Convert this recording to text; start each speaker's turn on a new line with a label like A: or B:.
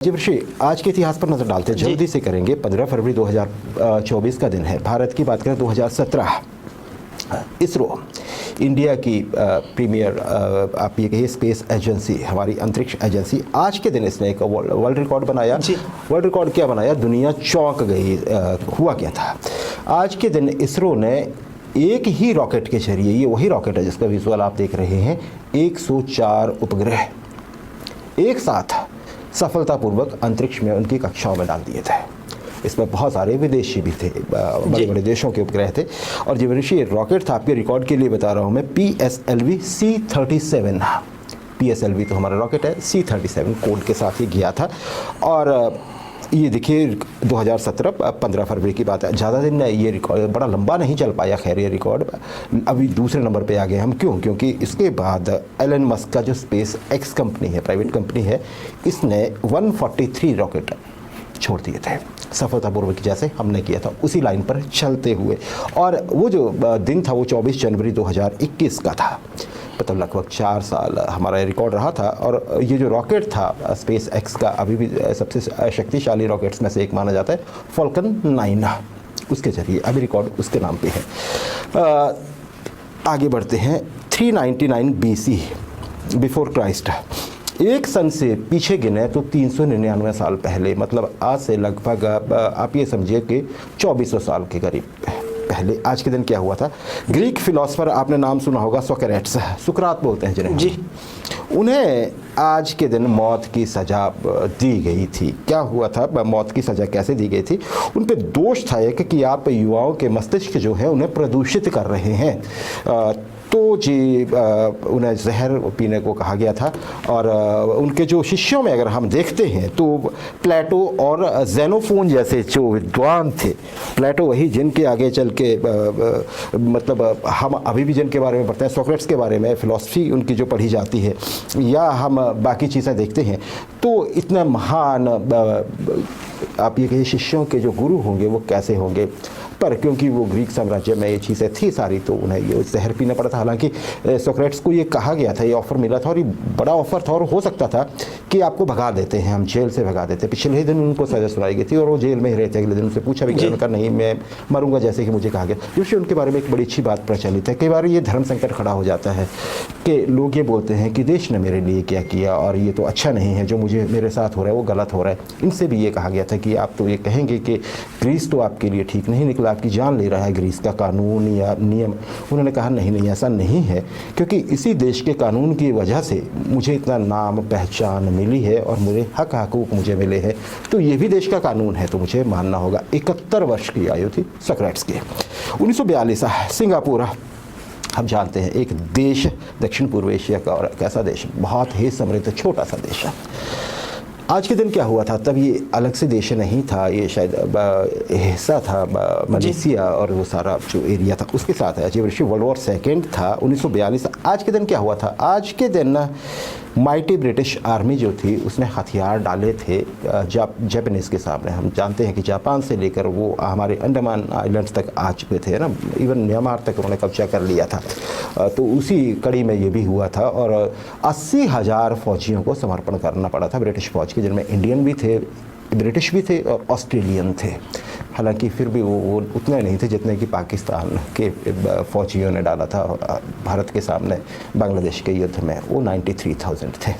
A: जी ऋषि, आज के इतिहास पर नजर डालते हैं, जल्दी से करेंगे। 15 फरवरी 2024 का दिन है। भारत की बात करें 2017 इसरो इंडिया की प्रीमियर आप ये कहिए स्पेस एजेंसी, हमारी अंतरिक्ष एजेंसी, आज के दिन इसने एक वर्ल्ड रिकॉर्ड बनाया। वर्ल्ड रिकॉर्ड क्या बनाया, दुनिया चौंक गई। हुआ क्या था, आज के दिन इसरो ने एक ही रॉकेट के जरिए, ये वही रॉकेट है जिसका विजुअल आप देख रहे हैं, 104 उपग्रह एक साथ सफलतापूर्वक अंतरिक्ष में उनकी कक्षाओं में डाल दिए थे। इसमें बहुत सारे विदेशी भी थे, बड़े बड़े देशों के उपग्रह थे। और जो ऋषि रॉकेट था, आपके रिकॉर्ड के लिए बता रहा हूँ मैं, PSLV C-37। PSLV तो हमारा रॉकेट है, C-37 कोड के साथ ही गया था। और ये देखिए 2017 15 फरवरी की बात है। ज़्यादा दिन ये रिकॉर्ड बड़ा लंबा नहीं चल पाया, खैर ये रिकॉर्ड अभी दूसरे नंबर पे आ गए हम। क्योंकि इसके बाद एलन मस्क का जो स्पेस एक्स कंपनी है, प्राइवेट कंपनी है, इसने 143 रॉकेट छोड़ दिए थे सफलतापूर्वक, जैसे हमने किया था उसी लाइन पर चलते हुए। और वो जो दिन था वो 24 जनवरी 2021 का था। मतलब लगभग 4 साल हमारा रिकॉर्ड रहा था। और ये जो रॉकेट था स्पेस एक्स का, अभी भी सबसे शक्तिशाली रॉकेट्स में से एक माना जाता है, फॉल्कन 9, उसके जरिए अभी रिकॉर्ड उसके नाम पे है। आगे बढ़ते हैं। 399 BC बिफोर क्राइस्ट, एक सन से पीछे गिने तो 399 साल पहले, मतलब आज से लगभग आप ये समझिए कि 2400 साल के करीब पहले। आज के दिन क्या हुआ था, ग्रीक फिलोसफर, आपने नाम सुना होगा, सोक्रेट्स, सुकरात बोलते हैं जिन्हें जी, उन्हें आज के दिन मौत की सज़ा दी गई थी। क्या हुआ था, मौत की सज़ा कैसे दी गई थी, उन पे दोष था एक कि आप युवाओं के मस्तिष्क जो है उन्हें प्रदूषित कर रहे हैं। तो जी उन्हें जहर पीने को कहा गया था। और उनके जो शिष्यों में अगर हम देखते हैं तो प्लेटो और जेनोफोन जैसे जो विद्वान थे, प्लेटो वही जिनके आगे चल के मतलब हम अभी भी जिनके बारे में पढ़ते हैं, सोक्रेट्स के बारे में फिलॉसफी उनकी जो पढ़ी जाती है, या हम बाकी चीज़ें देखते हैं, तो इतना महान आप ये कहिए शिष्यों के जो गुरु होंगे वो कैसे होंगे। पर क्योंकि वो ग्रीक साम्राज्य में ये चीज़ें थी सारी, तो उन्हें ये जहर पीना पड़ा था। हालांकि सोक्रेट्स को ये कहा गया था, ये ऑफ़र मिला था, और ये बड़ा ऑफ़र था, और हो सकता था कि आपको भगा देते हैं, हम जेल से भगा देते। पिछले ही दिन उनको सज़ा सुनाई गई थी और वो जेल में ही रहते। अगले दिन उनसे पूछा भी गया, उनका नहीं, मैं मरूंगा जैसे कि मुझे कहा गया। क्योंकि उनके बारे में एक बड़ी अच्छी बात प्रचलित है। कई बार ये धर्म संकट खड़ा हो जाता है कि लोग ये बोलते हैं कि देश ने मेरे लिए क्या किया और ये तो अच्छा नहीं है, जो मुझे मेरे साथ हो रहा है वो गलत हो रहा है। इनसे भी ये कहा गया था कि आप तो ये कहेंगे कि ग्रीस तो आपके लिए ठीक नहीं निकला, आपकी जान ले रहा है ग्रीस का कानून या नियम। उन्होंने कहा नहीं, ऐसा नहीं है, क्योंकि इसी देश के कानून की वजह से मुझे इतना नाम पहचान मिली है और मेरे हक हकूक मुझे मिले हैं, तो ये भी देश का कानून है, तो मुझे मानना होगा। 71 वर्ष की आयु थी सोक्रेट्स की। 1942 सिंगापुर, हम जानते हैं एक देश दक्षिण पूर्व एशिया का, और एक ऐसा देश बहुत ही समृद्ध छोटा सा देश है। आज के दिन क्या हुआ था, तब ये अलग से देश नहीं था, ये शायद हिस्सा था मलेशिया और वो सारा जो एरिया था उसके साथ है। अजीब ऋषि, वर्ल्ड वॉर सेकेंड था 1942। आज के दिन क्या हुआ था, आज के दिन माइटी ब्रिटिश आर्मी जो थी उसने हथियार डाले थे जापानीज़ के सामने। हम जानते हैं कि जापान से लेकर वो हमारे अंडमान आइलैंड्स तक आ चुके थे ना, इवन म्यांमार तक उन्होंने कब्जा कर लिया था। तो उसी कड़ी में ये भी हुआ था, और 80,000 फौजियों को समर्पण करना पड़ा था ब्रिटिश फौज के, जिनमें इंडियन भी थे, ब्रिटिश भी थे और ऑस्ट्रेलियन थे। हालांकि फिर भी वो उतने नहीं थे जितने कि पाकिस्तान के फौजियों ने डाला था भारत के सामने बांग्लादेश के युद्ध में, वो 93,000 थे।